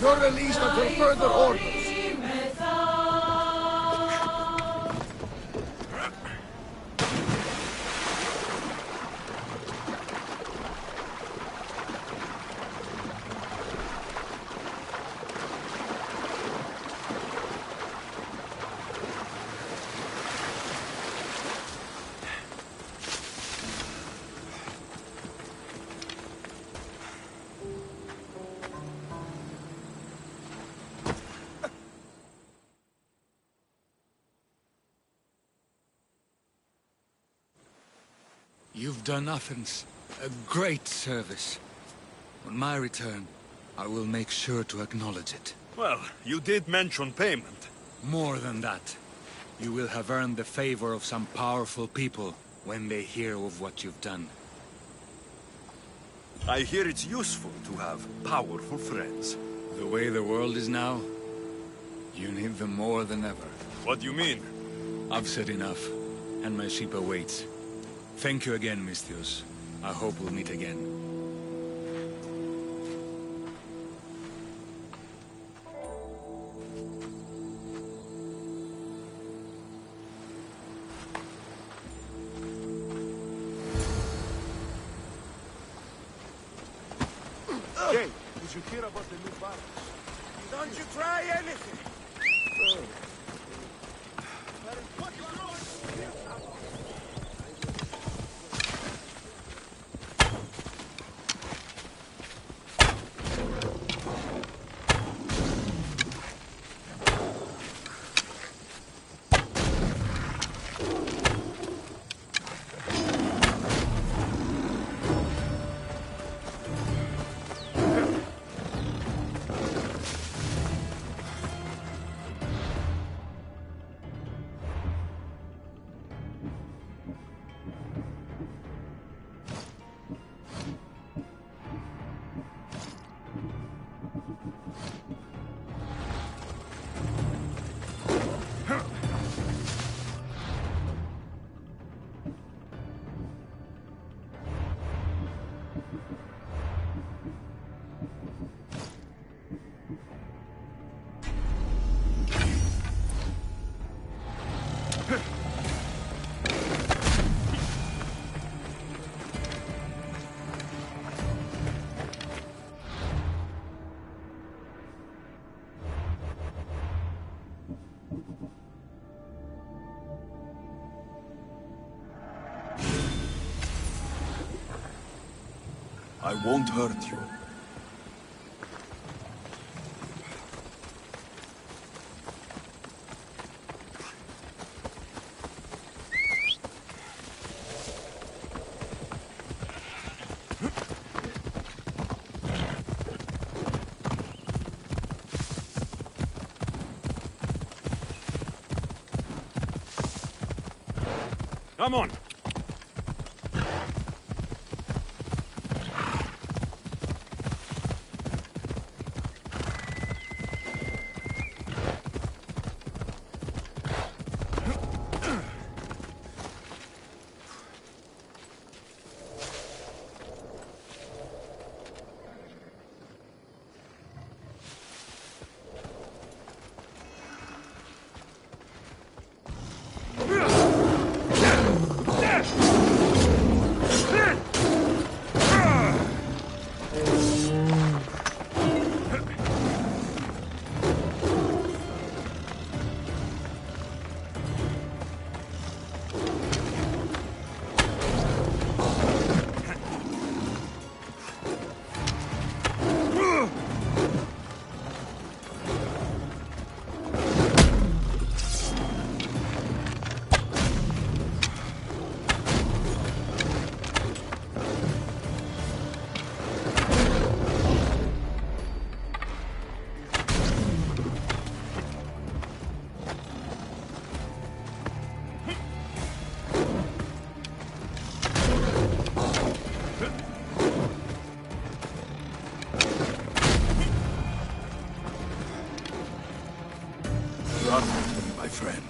You're released until further orders. You've done Athens a great service. On my return, I will make sure to acknowledge it. Well, you did mention payment. More than that, you will have earned the favor of some powerful people when they hear of what you've done. I hear it's useful to have powerful friends. The way the world is now, you need them more than ever. What do you mean? I've said enough, and my ship awaits. Thank you again, Misthios. I hope we'll meet again. Jay, did you hear about the new virus? Don't you try anything! I won't hurt you. Come on! My friend.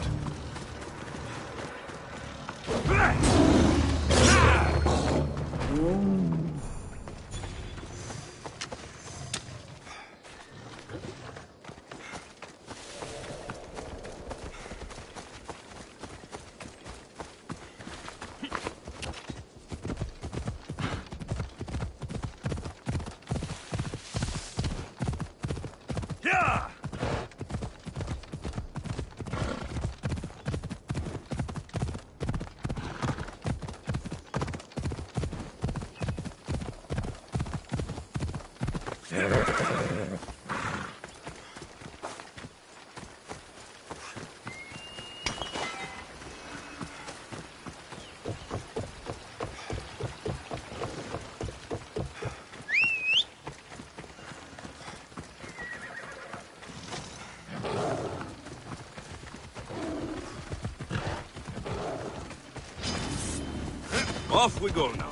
Off we go now.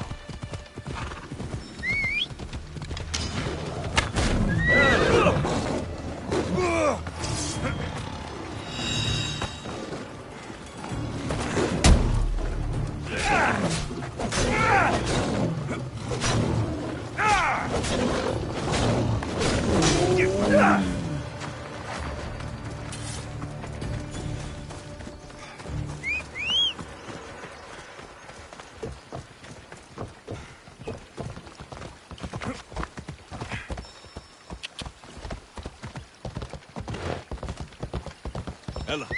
Ella.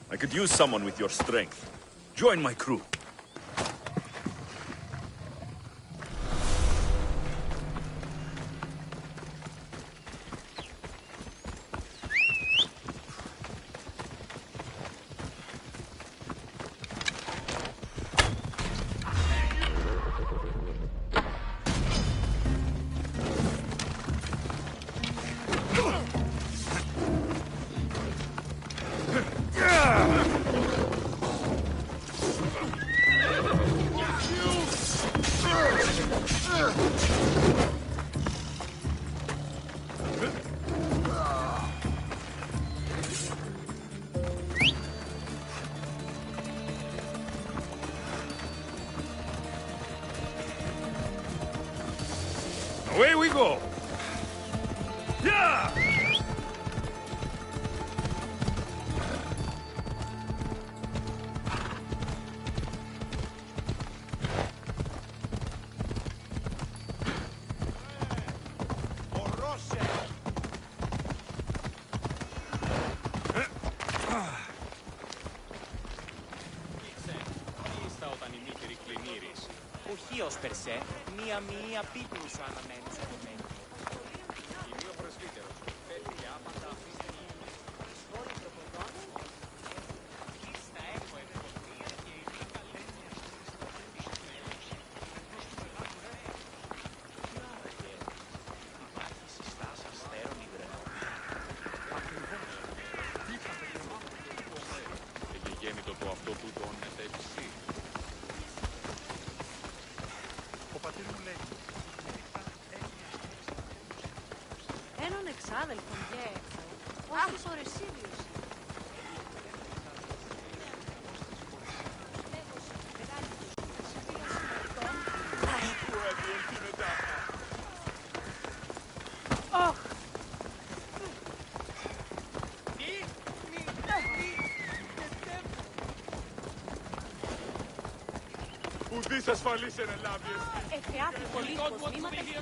I could use someone with your strength. Join my crew. Away we go! Yeah! Όχι ως περσέ, μία πίπλου σου αναμένει στο κομμένο. Είναι ο πρεσβύτερος. Πέτει για άπαντα αυτή τη στιγμή. Όλοι προποδόνουν. Ίστα έχω ευκολία και η λίγα λένε. Υπάρχει συστάς αστέρων υγρενών. Ακριβώς. Και γέμιτο το αυτό που το ονετεύει εσύ. Έναν εξάδελφον και έξω. Όσους ώρες ίδιος.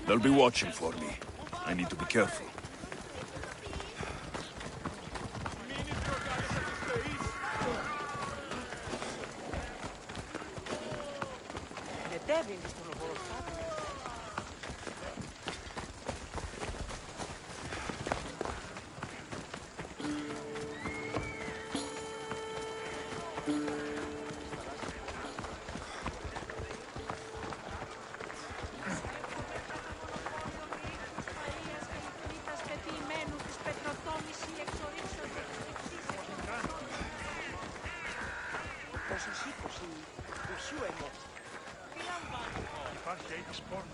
They'll be watching for me. I need to be careful. έχεις πόνο.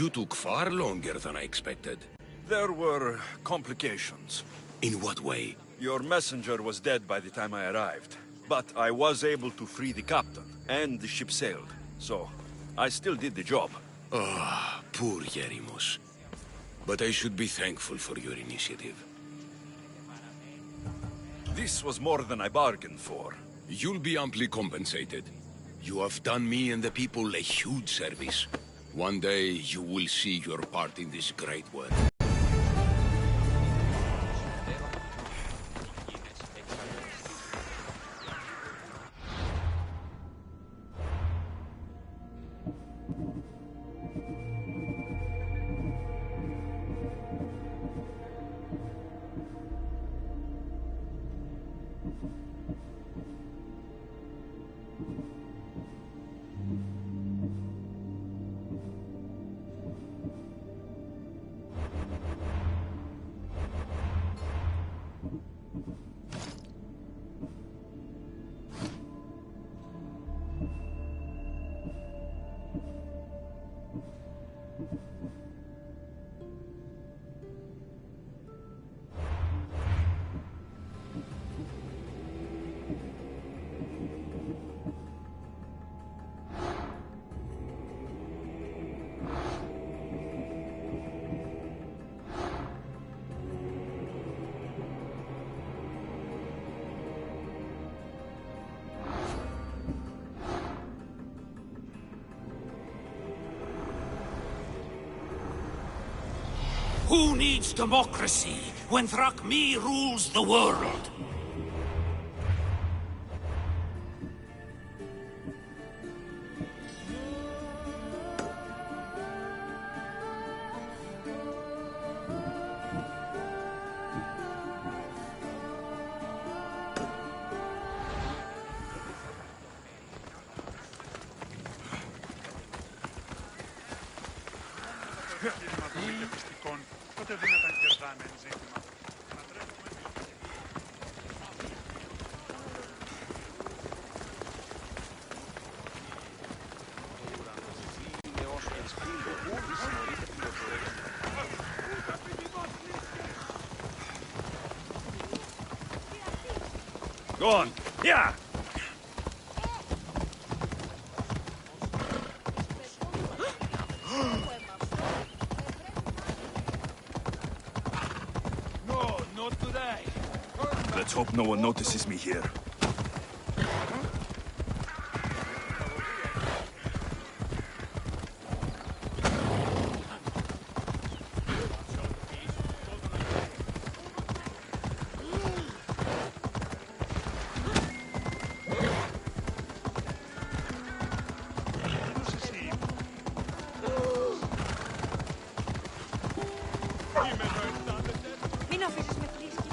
You took far longer than I expected. There were complications. In what way? Your messenger was dead by the time I arrived. But I was able to free the captain, and the ship sailed. So, I still did the job. Ah, poor Yerimos. But I should be thankful for your initiative. This was more than I bargained for. You'll be amply compensated. You have done me and the people a huge service. One day, you will see your part in this great work. Who needs democracy when Thrakmi rules the world? Τότε δεν ήταν κερδάνε ζήτημα. Go on. Yeah! Let's hope no one notices me here. Μην αφήσεις με φρίσκι.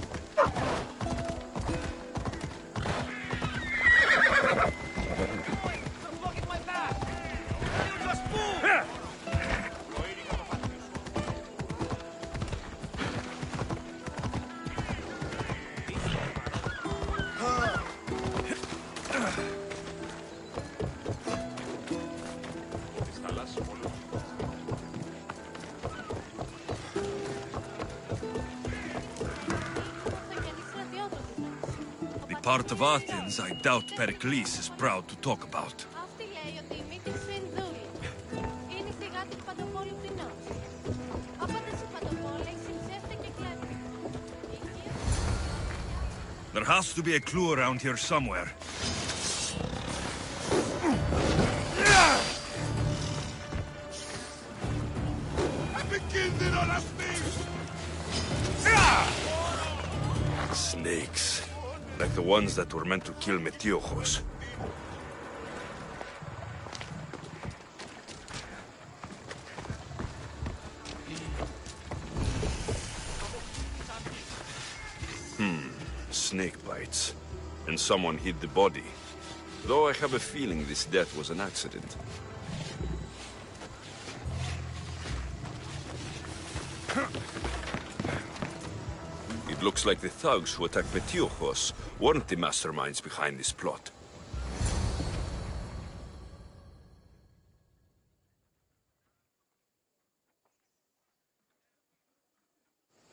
Part of Athens I doubt Pericles is proud to talk about. Αυτή λέει ότι η μύτη σου είναι δούλη. Είναι στη γάτη του παντοπόλου πτηνός. Όποτε σου παντοπόλα, συμψεύτε και κλέβει. There has to be a clue around here somewhere. Επικίνδυνο να σπείς! the ones that were meant to kill Metiochos. Snake bites. And someone hid the body. Though I have a feeling this death was an accident. It looks like the thugs who attacked Metiochos weren't the masterminds behind this plot.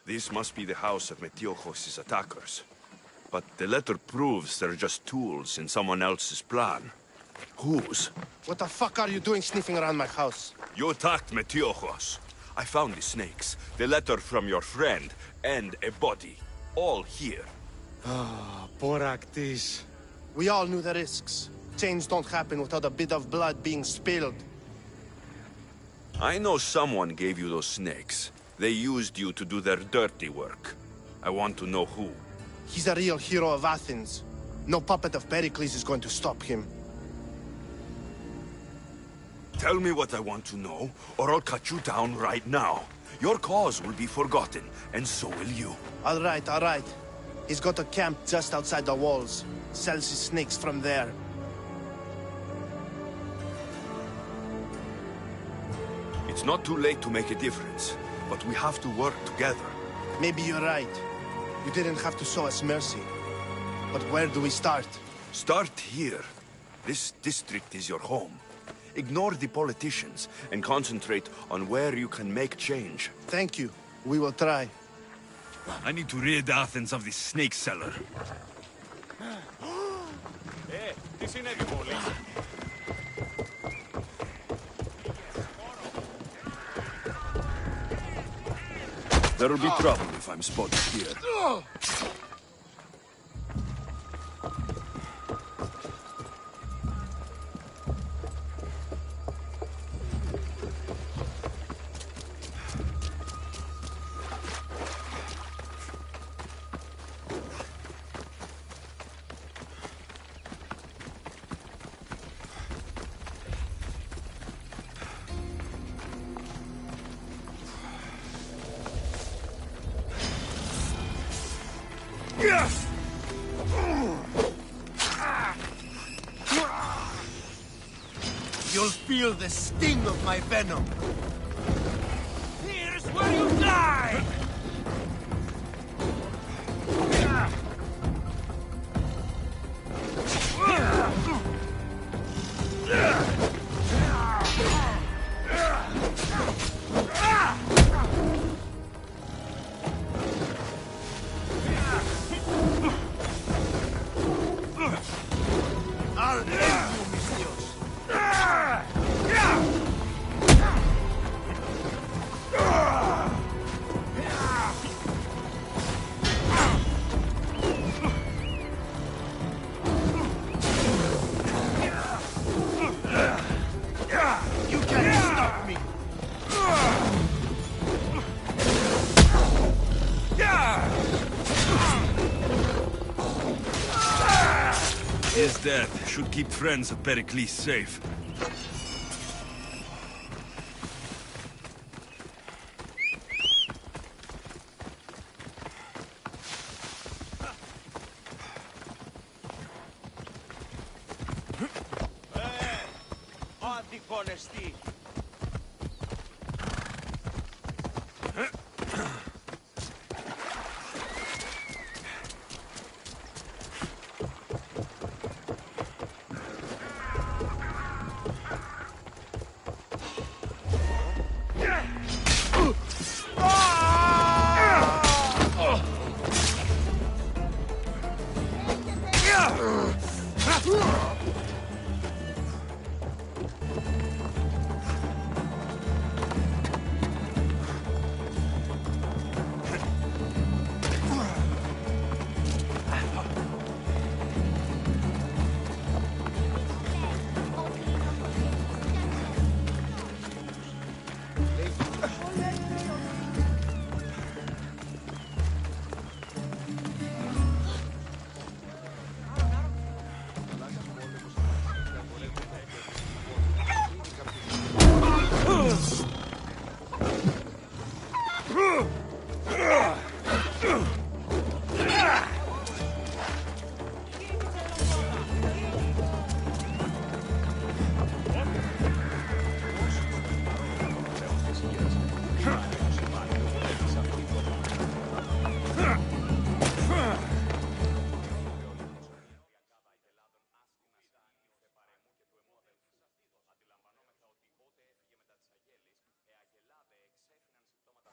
This must be the house of Metiochos' attackers. But the letter proves they're just tools in someone else's plan. Whose? What the fuck are you doing sniffing around my house? You attacked Metiochos. I found the snakes, the letter from your friend, and a body. All here. Poor Actis. We all knew the risks. Change don't happen without a bit of blood being spilled. I know someone gave you those snakes. They used you to do their dirty work. I want to know who. He's a real hero of Athens. No puppet of Pericles is going to stop him. Tell me what I want to know, or I'll cut you down right now. Your cause will be forgotten, and so will you. All right, all right. He's got a camp just outside the walls. Sells his snakes from there. It's not too late to make a difference, but we have to work together. Maybe you're right. You didn't have to show us mercy. But where do we start? Start here. This district is your home. Ignore the politicians and concentrate on where you can make change. Thank you. We will try. I need to rid Athens of this snake seller. Τι συνέβη πολύ? There'll be trouble if I'm spotted here. You'll feel the sting of my venom. Here's where you die! I'll end you, Misthios. You can't stop me. His death should keep friends of Pericles safe. Αντιχωνεστή.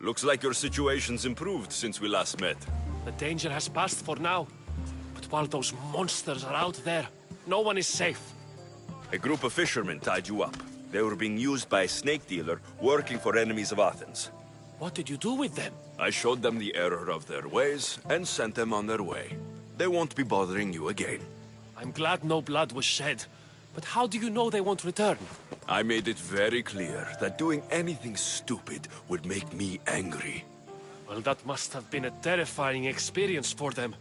Looks like your situation's improved since we last met. The danger has passed for now. But while those monsters are out there, no one is safe. A group of fishermen tied you up. They were being used by a snake dealer working for enemies of Athens. What did you do with them? I showed them the error of their ways and sent them on their way. They won't be bothering you again. I'm glad no blood was shed. But how do you know they won't return? I made it very clear that doing anything stupid would make me angry. Well, that must have been a terrifying experience for them.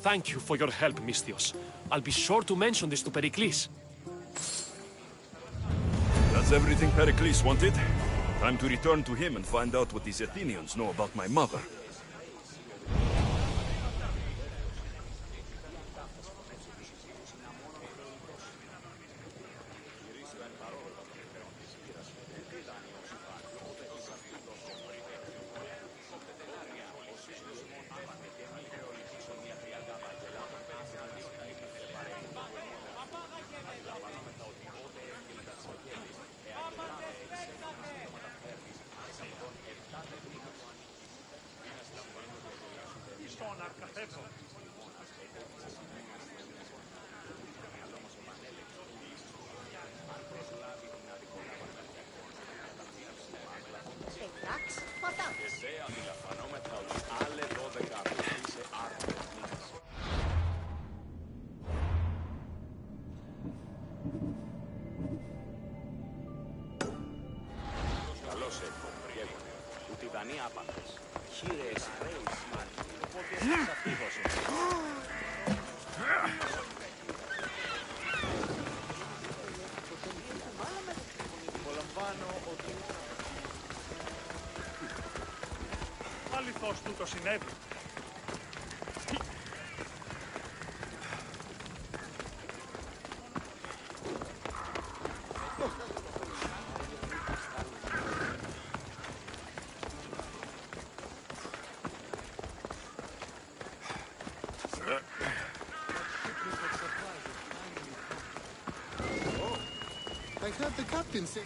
Thank you for your help, Misthios. I'll be sure to mention this to Pericles. That's everything Pericles wanted. Time to return to him and find out what these Athenians know about my mother. Αληθώς τούτο συνέβη. I heard the captain say...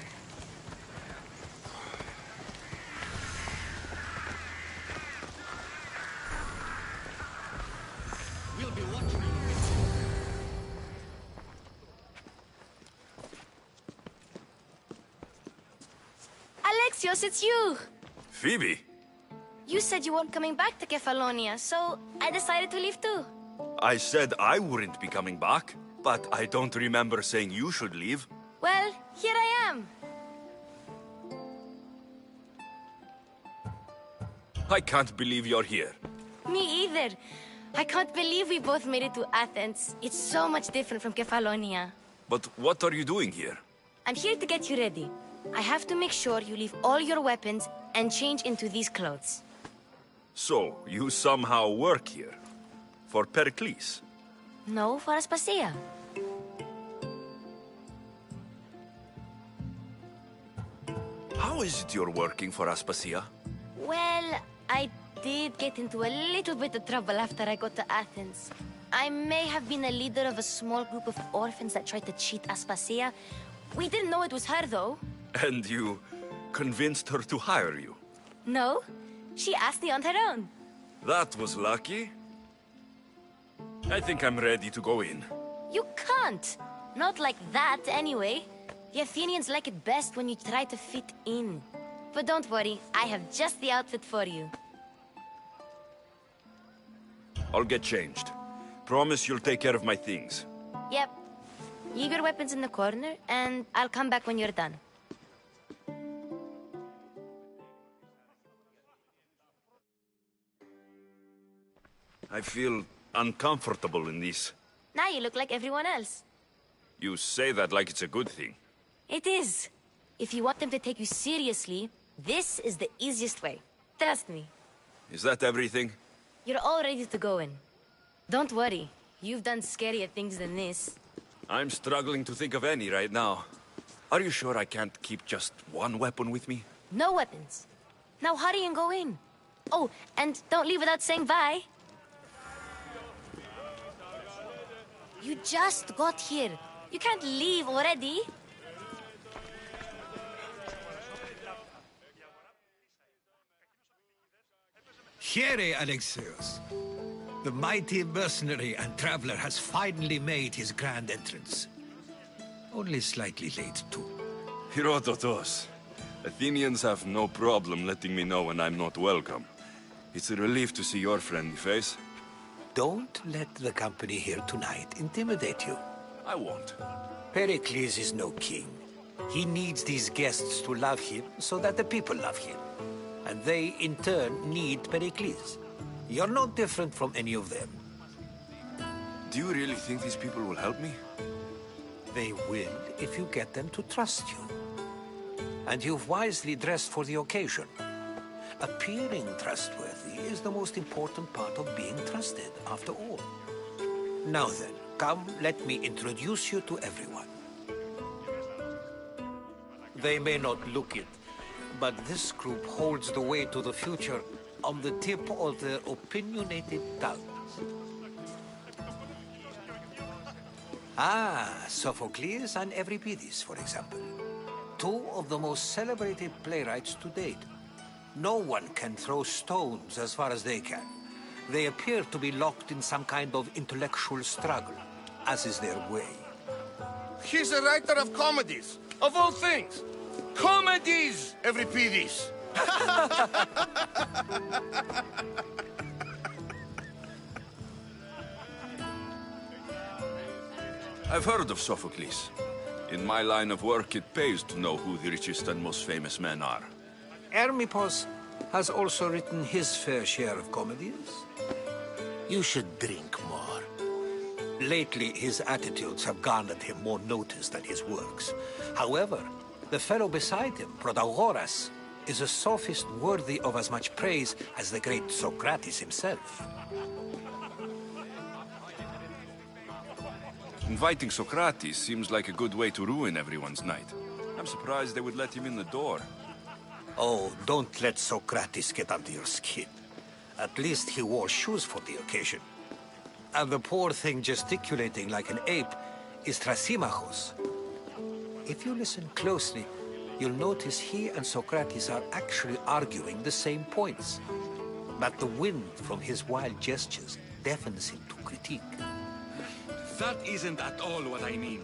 Alexios, it's you! Phoebe? You said you weren't coming back to Kefalonia, so I decided to leave too. I said I wouldn't be coming back, but I don't remember saying you should leave. Well, here I am. I can't believe you're here. Me either. I can't believe we both made it to Athens. It's so much different from Kefalonia. But what are you doing here? I'm here to get you ready. I have to make sure you leave all your weapons and change into these clothes. So, you somehow work here? For Pericles? No, for Aspasia. How is it you're working for Aspasia? Well, I did get into a little bit of trouble after I got to Athens. I may have been a leader of a small group of orphans that tried to cheat Aspasia. We didn't know it was her, though. And you convinced her to hire you? No, she asked me on her own. That was lucky. I think I'm ready to go in. You can't. Not like that, anyway. The Athenians like it best when you try to fit in. But don't worry, I have just the outfit for you. I'll get changed. Promise you'll take care of my things. Yep. Leave your weapons in the corner, and I'll come back when you're done. I feel uncomfortable in this. Now you look like everyone else. You say that like it's a good thing. It is. If you want them to take you seriously, this is the easiest way. Trust me. Is that everything? You're all ready to go in. Don't worry. You've done scarier things than this. I'm struggling to think of any right now. Are you sure I can't keep just one weapon with me? No weapons. Now hurry and go in. Oh, and don't leave without saying bye. You just got here. You can't leave already. Here, Alexios. The mighty mercenary and traveler has finally made his grand entrance. Only slightly late, too. Herodotos. Athenians have no problem letting me know when I'm not welcome. It's a relief to see your friendly face. Don't let the company here tonight intimidate you. I won't. Pericles is no king. He needs these guests to love him so that the people love him. And they, in turn, need Pericles. You're no different from any of them. Do you really think these people will help me? They will if you get them to trust you. And you've wisely dressed for the occasion. Appearing trustworthy is the most important part of being trusted, after all. Now then, come, let me introduce you to everyone. They may not look it, but this group holds the way to the future on the tip of their opinionated tongues. Ah, Sophocles and Euripides, for example. Two of the most celebrated playwrights to date. No one can throw stones as far as they can. They appear to be locked in some kind of intellectual struggle, as is their way. He's a writer of comedies, of all things. Comedies, Euripides. I've heard of Sophocles. In my line of work, it pays to know who the richest and most famous men are. Hermippos has also written his fair share of comedies. You should drink more. Lately, his attitudes have garnered him more notice than his works. However, the fellow beside him, Protagoras, is a sophist worthy of as much praise as the great Socrates himself. Inviting Socrates seems like a good way to ruin everyone's night. I'm surprised they would let him in the door. Oh, don't let Socrates get under your skin. At least he wore shoes for the occasion. And the poor thing gesticulating like an ape is Thrasymachos. If you listen closely, you'll notice he and Socrates are actually arguing the same points. But the wind from his wild gestures deafens him to critique. That isn't at all what I mean.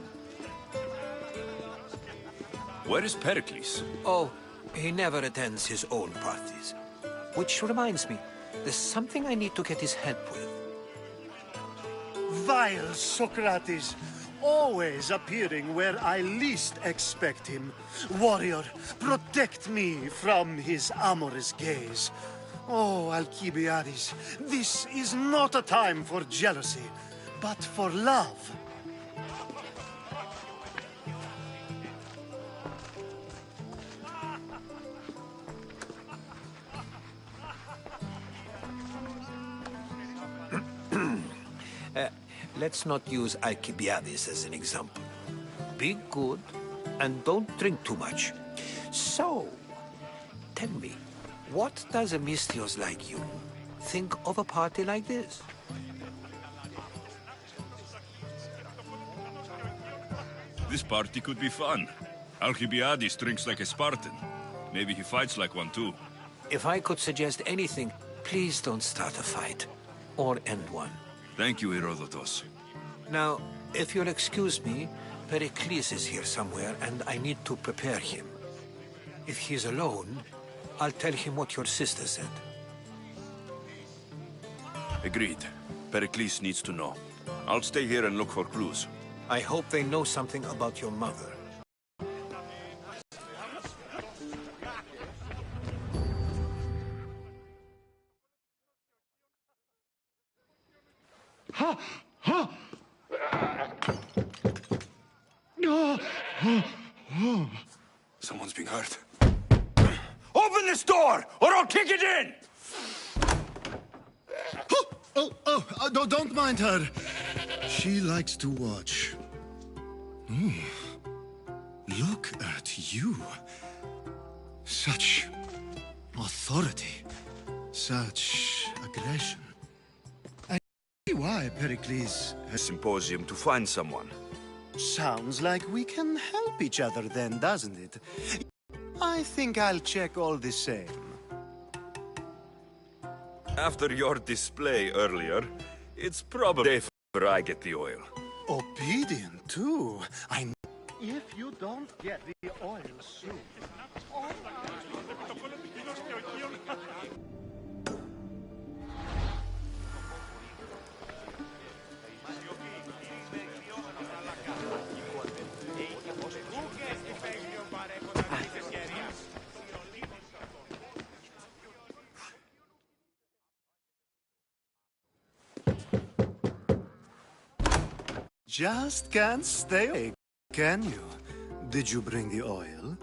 Where is Pericles? Oh, he never attends his own parties. Which reminds me, there's something I need to get his help with. Vile Socrates, always appearing where I least expect him. Warrior, protect me from his amorous gaze. Oh, Alcibiades, this is not a time for jealousy, but for love. Let's not use Alcibiades as an example. Be good, and don't drink too much. So, tell me, what does a Misthios like you think of a party like this? This party could be fun. Alcibiades drinks like a Spartan. Maybe he fights like one too. If I could suggest anything, please don't start a fight. Or end one. Thank you, Herodotos. Now, if you'll excuse me, Pericles is here somewhere, and I need to prepare him. If he's alone, I'll tell him what your sister said. Agreed. Pericles needs to know. I'll stay here and look for clues. I hope they know something about your mother. Someone's being hurt. Open this door, or I'll kick it in! Don't mind her. She likes to watch. Look at you. Such authority. Such aggression. I see why Pericles has... Symposium to find someone. Sounds like we can help each other then, doesn't it? I think I'll check all the same. After your display earlier, it's probably safer I get the oil. Obedient, too. If you don't get the oil soon... Just can't stay away, can you? Did you bring the oil?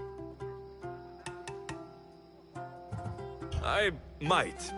I might.